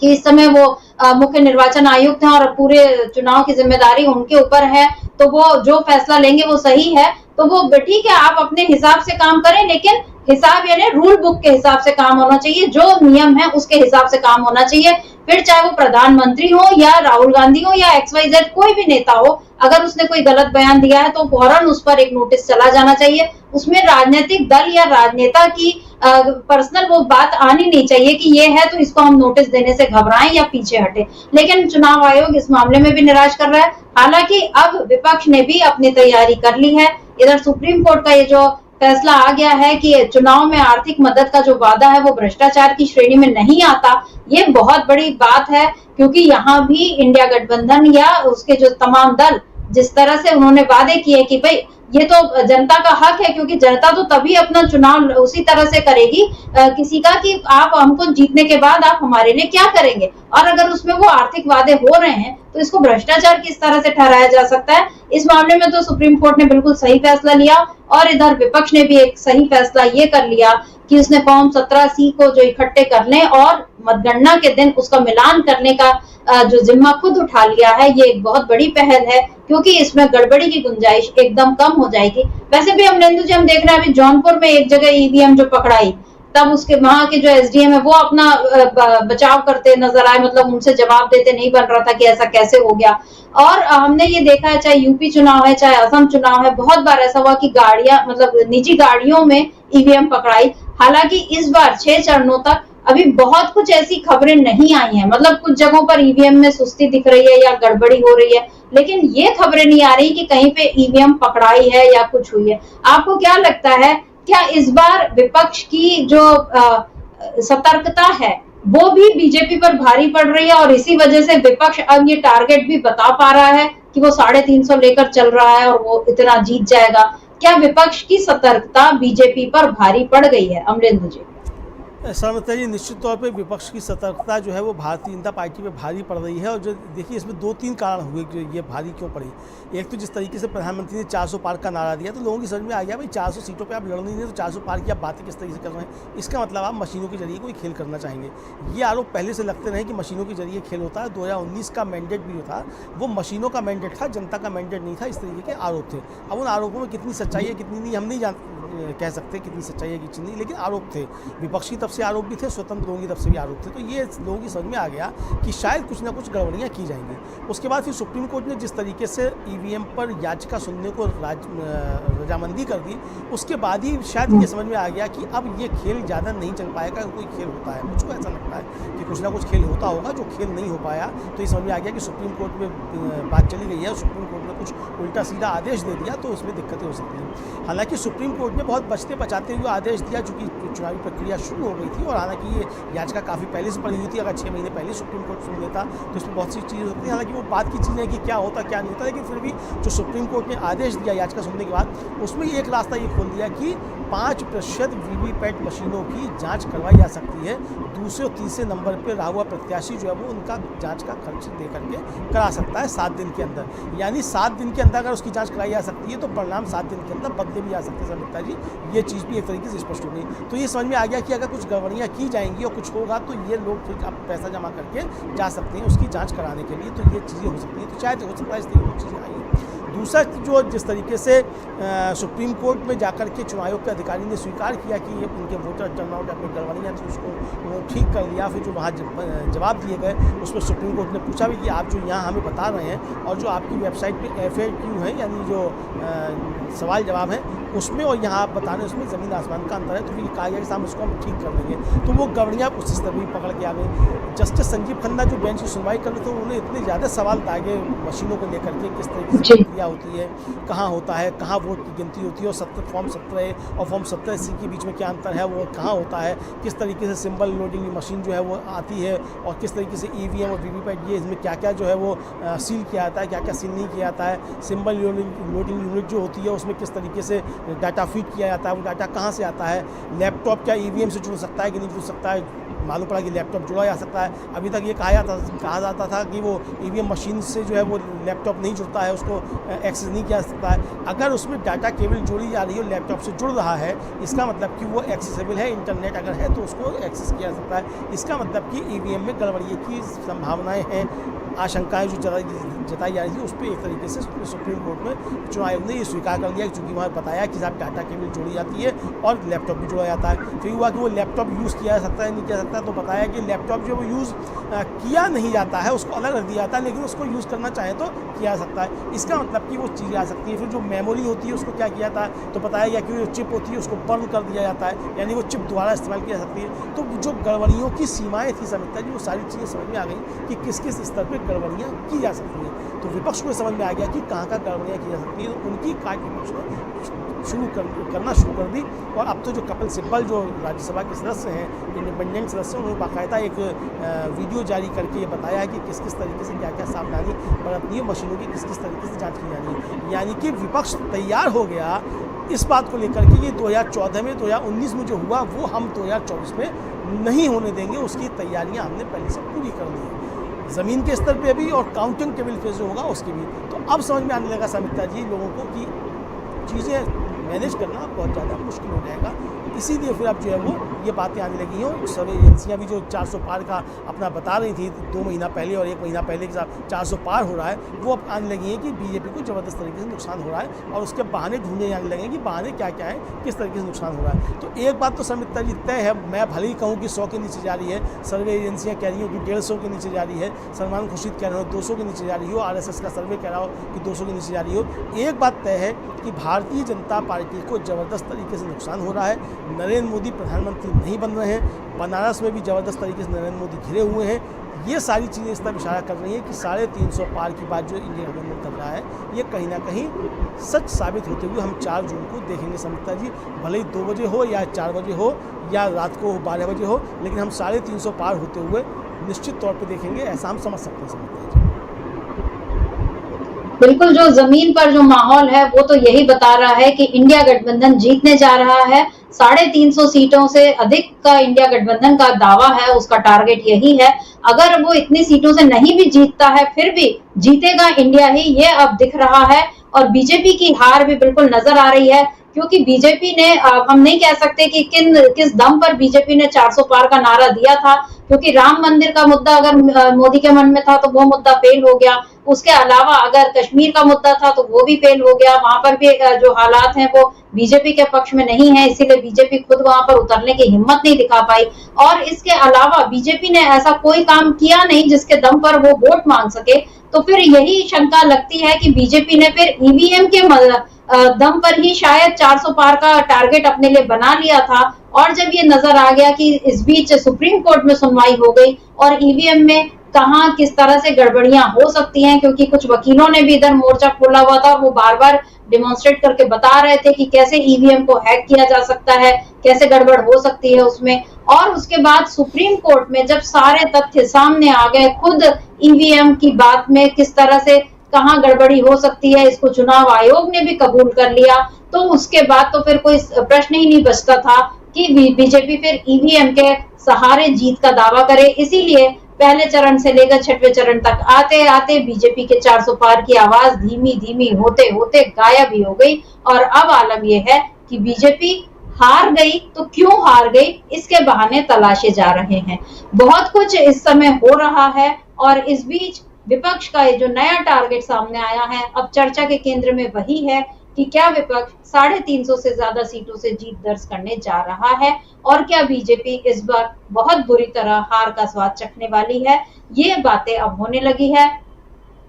कि इस समय वो मुख्य निर्वाचन आयुक्त हैं और पूरे चुनाव की जिम्मेदारी उनके ऊपर है, तो वो जो फैसला लेंगे वो सही है, तो वो ठीक है, आप अपने हिसाब से काम करें, लेकिन हिसाब यानी रूल बुक के हिसाब से काम होना चाहिए, जो नियम है उसके हिसाब से काम होना चाहिए। फिर चाहे वो प्रधानमंत्री हो या राहुल गांधी हो या XYZ कोई भी नेता हो, अगर उसने कोई गलत बयान दिया है तो फौरन उस पर एक नोटिस चला जाना चाहिए। उसमें राजनीतिक दल या राजनेता की पर्सनल वो बात आनी नहीं चाहिए कि ये है तो इसको हम नोटिस देने से घबराएं या पीछे हटे। लेकिन चुनाव आयोग इस मामले में भी निराश कर रहा है। हालांकि अब विपक्ष ने भी अपनी तैयारी कर ली है। इधर सुप्रीम कोर्ट का ये जो फैसला आ गया है कि चुनाव में आर्थिक मदद का जो वादा है वो भ्रष्टाचार की श्रेणी में नहीं आता, ये बहुत बड़ी बात है, क्योंकि यहाँ भी इंडिया गठबंधन या उसके जो तमाम दल जिस तरह से उन्होंने वादे किए कि भाई ये तो जनता का हक है, क्योंकि जनता तो तभी अपना चुनाव उसी तरह से करेगी किसी का कि आप हमको जीतने के बाद आप हमारे लिए क्या करेंगे, और अगर उसमें वो आर्थिक वादे हो रहे हैं तो इसको भ्रष्टाचार किस तरह से ठहराया जा सकता है। इस मामले में तो सुप्रीम कोर्ट ने बिल्कुल सही फैसला लिया और इधर विपक्ष ने भी एक सही फैसला ये कर लिया कि उसने फॉर्म 17C को जो इकट्ठे कर लें और मतगणना के दिन उसका मिलान करने का जो जिम्मा खुद उठा लिया है, ये एक बहुत बड़ी पहल है, क्योंकि इसमें गड़बड़ी की गुंजाइश एकदम कम हो जाएगी। वैसे भी अमरेंदु जी हम देख रहे हैं अभी जौनपुर में एक जगह EVM जो पकड़ाई, तब उसके वहां के जो SDM है वो अपना बचाव करते नजर आए, मतलब उनसे जवाब देते नहीं बन रहा था कि ऐसा कैसे हो गया। और हमने ये देखा है, चाहे यूपी चुनाव है चाहे असम चुनाव है, बहुत बार ऐसा हुआ कि गाड़ियां मतलब निजी गाड़ियों में EVM पकड़ाई। हालांकि इस बार 6 चरणों तक अभी बहुत कुछ ऐसी खबरें नहीं आई हैं, मतलब कुछ जगहों पर EVM में सुस्ती दिख रही है या गड़बड़ी हो रही है, लेकिन ये खबरें नहीं आ रही कि कहीं पे EVM पकड़ाई है या कुछ हुई है। आपको क्या लगता है, क्या इस बार विपक्ष की जो सतर्कता है वो भी बीजेपी पर भारी पड़ रही है और इसी वजह से विपक्ष अब ये टारगेट भी बता पा रहा है कि वो 350 लेकर चल रहा है और वो इतना जीत जाएगा? क्या विपक्ष की सतर्कता बीजेपी पर भारी पड़ गई है? अमरेंदु जी। ऐसा मतलब जी निश्चित तौर पे विपक्ष की सतर्कता जो है वो भारतीय जनता पार्टी पे भारी पड़ रही है। और जो देखिए इसमें 2-3 कारण हुए कि ये भारी क्यों पड़ी। एक तो जिस तरीके से प्रधानमंत्री ने 400 पार का नारा दिया तो लोगों की समझ में आ गया भाई 400 सीटों पे आप लड़ नहीं रहे तो 400 पार की आप बातें किस तरीके से कर रहे हैं, इसका मतलब आप मशीनों के जरिए कोई खेल करना चाहेंगे। ये आरोप पहले से लगते रहे कि मशीनों के जरिए खेल होता है। 2019 का मैंडेट भी था, वो मशीनों का मैंडेट था, जनता का मैंडेट नहीं था, इस तरीके के आरोप थे। अब उन आरोपों में कितनी सच्चाई है कितनी नहीं हम नहीं कह सकते, कितनी सच्चाई है कितनी नहीं, लेकिन आरोप थे। विपक्ष की तरफ से आरोप भी थे, स्वतंत्र लोगों की तरफ से भी आरोप थे। तो ये लोगों की समझ में आ गया कि शायद कुछ ना कुछ गड़बड़ियाँ की जाएंगी। उसके बाद फिर सुप्रीम कोर्ट ने जिस तरीके से EVM पर याचिका सुनने को रजामंदी कर दी, उसके बाद ही शायद ये समझ में आ गया कि अब ये खेल ज़्यादा नहीं चल पाएगा। कोई खेल होता है, मुझको ऐसा लगता है कि कुछ ना कुछ खेल होता होगा जो खेल नहीं हो पाया। तो ये समझ में आ गया कि सुप्रीम कोर्ट में बात चली गई है और सुप्रीम कोर्ट ने कुछ उल्टा सीधा आदेश दे दिया तो उसमें दिक्कतें हो सकती हैं। हालांकि सुप्रीम कोर्ट ने बहुत बचते बचाते हुए आदेश दिया, चूँकि चुनावी प्रक्रिया शुरू हो गई थी और हालांकि ये याचिका काफ़ी पहले से पड़ी हुई थी। अगर 6 महीने पहले सुप्रीम कोर्ट सुन लेता तो इसमें बहुत सी चीज़ें होती हैं। हालांकि वो बात की चीज़ें हैं कि क्या होता क्या नहीं होता, लेकिन फिर भी जो सुप्रीम कोर्ट ने आदेश दिया याचिका सुनने के बाद, उसमें एक रास्ता ये खोल दिया कि 5% VVPAT मशीनों की जांच करवाई जा सकती है। दूसरे और तीसरे नंबर पर रहा हुआ प्रत्याशी जो है वो उनका जांच का खर्च दे करके करा सकता है 7 दिन के अंदर। यानी 7 दिन के अंदर अगर उसकी जांच कराई जा सकती है तो परिणाम 7 दिन के अंदर बदले भी जा सकते हैं। समिता जी, ये चीज़ भी एक तरीके से स्पष्ट हो गई। तो ये समझ में आ गया कि अगर कुछ गड़बड़ियाँ की जाएंगी और कुछ होगा तो ये लोग फिर आप पैसा जमा करके जा सकते हैं उसकी जाँच कराने के लिए। तो ये चीज़ें हो सकती हैं, तो शायद हो सकता है इस तरीके की चीज़ें आई हैं। दूसरा जो जिस तरीके से सुप्रीम कोर्ट में जाकर के चुनाव आयोग के अधिकारी ने स्वीकार किया कि ये उनके वोटर टर्नआउट अपनी गड़बड़ियाँ थी उसको ठीक कर लिया। फिर जो वहाँ जवाब दिए गए उसमें सुप्रीम कोर्ट ने पूछा भी कि आप जो यहाँ हमें बता रहे हैं और जो आपकी वेबसाइट पे FAQ है यानी जो सवाल जवाब हैं उसमें और यहाँ आप बता रहे हैं उसमें ज़मीन आसमान का अंतर है। तो फिर कहा गया कि साहब इसको हम ठीक कर देंगे, तो वो गड़बड़ियाँ उस स्तर पर पकड़ के आ गई। जस्टिस संजीव खन्ना जो बेंच की सुनवाई कर रहे थे, उन्होंने इतने ज़्यादा सवाल दागे मशीनों को लेकर के, किस तरीके से प्रक्रिया होती है, कहाँ होता है, कहाँ वोट की गिनती होती है, और फॉर्म 17A और फॉर्म 17C के बीच में क्या अंतर है, वो कहाँ होता है, किस तरीके से सिंबल लोडिंग मशीन जो है वो आती है, और किस तरीके से EVM और VVPAT ये इसमें क्या क्या जो है वो सील किया जाता है, क्या क्या सील नहीं किया जाता है, सिंबल लोडिंग यूनिट जो होती है उसमें किस तरीके से डाटा फीड किया जाता है, वो डाटा कहाँ से आता है, लैपटॉप क्या EVM से जुड़ सकता है कि नहीं जुड़ सकता है। मालूम पड़ा कि लैपटॉप जुड़ा जा सकता है। अभी तक ये कहा जाता था कि वो EVM मशीन से जो है वो लैपटॉप नहीं जुड़ता है, उसको एक्सेस नहीं किया जा सकता है। अगर उसमें डाटा केबल जोड़ी जा रही है, लैपटॉप से जुड़ रहा है, इसका मतलब कि वो एक्सेसिबल है, इंटरनेट अगर है तो उसको एक्सेस किया जा सकता है। इसका मतलब कि EVM में गड़बड़ी की संभावनाएँ हैं, आशंकाएं जो जताई जा रही थी, उस पर एक तरीके से सुप्रीम कोर्ट में चुनाव आयोग ने ये स्वीकार कर लिया, क्योंकि वहाँ बताया कि साहब डाटा केबल जोड़ी जाती है और लैपटॉप भी जोड़ा जाता है। फिर हुआ कि वो लैपटॉप यूज़ किया जा सकता है नहीं किया जा सकता, तो बताया कि लैपटॉप जो वो यूज़ किया नहीं जाता है उसको अलग रख दिया जाता है, लेकिन उसको यूज़ करना चाहे तो किया जा सकता है। इसका मतलब कि वो चीज़ आ सकती है। फिर जो मेमोरी होती है उसको क्या किया जाता है, तो बताया गया कि जो चिप होती है उसको बर्न कर दिया जाता है, यानी वो चिप दोबारा इस्तेमाल की जा सकती है। तो जो गड़बड़ियों की सीमाएँ थी समिता जी, वो सारी चीज़ें समझ में आ गई कि किस किस स्तर पर गड़बड़ियाँ की जा सकती हैं। तो विपक्ष को समझ में आ गया कि कहाँ गड़बड़ियाँ की जा सकती हैं, तो उनकी कार्य विपक्ष ने करना शुरू कर दी। और अब तो जो कपिल सिब्बल जो राज्यसभा के सदस्य हैं, इंडिपेंडेंट सदस्य, उन्होंने बाकायदा एक वीडियो जारी करके ये बताया है कि किस किस तरीके से क्या क्या सावधानी बरतनी है, मशीनों की किस किस तरीके से जाँच की जानी है। यानी कि विपक्ष तैयार हो गया इस बात को लेकर के ये 2014 में 2019 में जो हुआ वो हम 2024 में नहीं होने देंगे, उसकी तैयारियाँ हमने पहले से पूरी कर दी है, ज़मीन के स्तर पे भी और काउंटिंग टेबल पे जो होगा उसकी भी। तो अब समझ में आने लगा समिता जी लोगों को कि चीज़ें मैनेज करना बहुत ज़्यादा मुश्किल हो जाएगा। इसीलिए फिर अब जो है वो ये बातें आने लगी हैं। सर्वे एजेंसियाँ भी जो 400 पार का अपना बता रही थी 2 महीना पहले और 1 महीना पहले के साथ 400 पार हो रहा है, वो अब आने लगी हैं कि बीजेपी को ज़बरदस्त तरीके से नुकसान हो रहा है, और उसके बहाने ढूंढने आने लगे कि बहाने क्या क्या है, किस तरीके से नुकसान हो रहा है। तो एक बात तो समिता जी तय है, मैं भले ही कहूँ कि 100 के नीचे जा रही है, सर्वे एजेंसियाँ कह रही हो कि 150 के नीचे जा रही है, सलमान खुर्शीद कह रहे हो 200 के नीचे जा रही हो, RSS का सर्वे कह रहा हो कि 200 के नीचे जा रही हो। एक बात तय है कि भारतीय जनता पार्टी को ज़बरदस्त तरीके से नुकसान हो रहा है। नरेंद्र मोदी प्रधानमंत्री नहीं बन रहे हैं, बनारस में भी ज़बरदस्त तरीके से नरेंद्र मोदी घिरे हुए हैं। ये सारी चीज़ें इस तरफ इशारा कर रही हैं कि 350 पार की बात जो इंडिया गठबंधन कर रहा है, ये कहीं ना कहीं सच साबित होते हुए हम 4 जून को देखेंगे समिता जी। भले ही 2 बजे हो या 4 बजे हो या रात को 12 बजे हो, लेकिन हम 350 पार होते हुए निश्चित तौर पर देखेंगे, ऐसा हम समझ सकते हैं समिता जी। बिल्कुल, जो जमीन पर जो माहौल है वो तो यही बता रहा है कि इंडिया गठबंधन जीतने जा रहा है। 350 सीटों से अधिक का इंडिया गठबंधन का दावा है, उसका टारगेट यही है। अगर वो इतनी सीटों से नहीं भी जीतता है, फिर भी जीतेगा इंडिया ही, ये अब दिख रहा है। और बीजेपी की हार भी बिल्कुल नजर आ रही है, क्योंकि बीजेपी ने, हम नहीं कह सकते कि किस दम पर बीजेपी ने 400 पार का नारा दिया था, क्योंकि राम मंदिर का मुद्दा अगर मोदी के मन में था तो वो मुद्दा फेल हो गया। उसके अलावा अगर कश्मीर का मुद्दा था तो वो भी फेल हो गया। वहां पर भी जो हालात हैं वो बीजेपी के पक्ष में नहीं है, इसीलिए बीजेपी खुद वहां पर उतरने की हिम्मत नहीं दिखा पाई। और इसके अलावा बीजेपी ने ऐसा कोई काम किया नहीं जिसके दम पर वो वोट मांग सके। तो फिर यही शंका लगती है कि बीजेपी ने फिर ईवीएम के दम पर ही शायद 400 पार का टारगेट अपने लिए बना लिया था। और जब ये नजर आ गया कि इस बीच सुप्रीम कोर्ट में सुनवाई हो गई और ईवीएम में कहां किस तरह से गड़बड़ियां हो सकती हैं, क्योंकि कुछ वकीलों ने भी इधर मोर्चा खोला हुआ था और वो बार बार डिमॉन्स्ट्रेट करके बता रहे थे कि कैसे ईवीएम को हैक किया जा सकता है, कैसे गड़बड़ हो सकती है उसमें। और उसके बाद सुप्रीम कोर्ट में जब सारे तथ्य सामने आ गए, खुद ईवीएम की बात में किस तरह से कहां गड़बड़ी हो सकती है, इसको चुनाव आयोग ने भी कबूल कर लिया। तो उसके बाद तो फिर कोई प्रश्न ही नहीं बचता था कि बीजेपी फिर ईवीएम के सहारे जीत का दावा करे। इसीलिए पहले चरण से लेकर 6वें चरण तक आते आते बीजेपी के 400 पार की आवाज धीमी धीमी होते होते गायब ही हो गई। और अब आलम यह है कि बीजेपी हार गई, तो क्यों हार गई, इसके बहाने तलाशे जा रहे हैं। बहुत कुछ इस समय हो रहा है और इस बीच विपक्ष का ये जो नया टारगेट सामने आया है, अब चर्चा के केंद्र में वही है कि क्या विपक्ष 350 से ज्यादा सीटों से जीत दर्ज करने जा रहा है और क्या बीजेपी इस बार बहुत बुरी तरह हार का स्वाद चखने वाली है। ये बातें अब होने लगी है।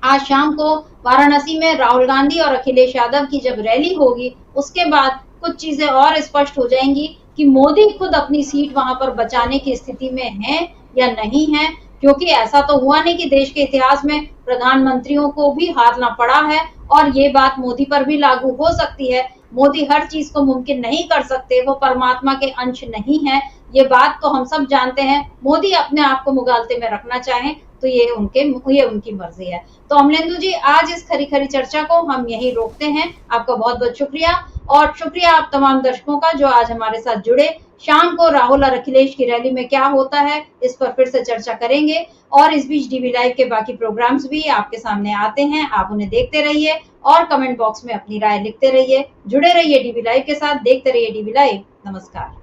आज शाम को वाराणसी में राहुल गांधी और अखिलेश यादव की जब रैली होगी, उसके बाद कुछ चीजें और स्पष्ट हो जाएंगी कि मोदी खुद अपनी सीट वहां पर बचाने की स्थिति में है या नहीं है, क्योंकि ऐसा तो हुआ नहीं कि देश के इतिहास में प्रधानमंत्रियों को भी हारना पड़ा है और ये बात मोदी पर भी लागू हो सकती है। मोदी हर चीज को मुमकिन नहीं कर सकते, वो परमात्मा के अंश नहीं है, ये बात तो हम सब जानते हैं। मोदी अपने आप को मुगालते में रखना चाहें तो ये उनकी मर्जी है। तो अमलेंदु जी, आज इस खरी खरी चर्चा को हम यहीं रोकते हैं। आपका बहुत बहुत शुक्रिया और शुक्रिया आप तमाम दर्शकों का जो आज हमारे साथ जुड़े। शाम को राहुल और अखिलेश की रैली में क्या होता है इस पर फिर से चर्चा करेंगे और इस बीच डीवी लाइव के बाकी प्रोग्राम्स भी आपके सामने आते हैं, आप उन्हें देखते रहिए और कमेंट बॉक्स में अपनी राय लिखते रहिए। जुड़े रहिए डीवी लाइव के साथ, देखते रहिए डीवी लाइव। नमस्कार।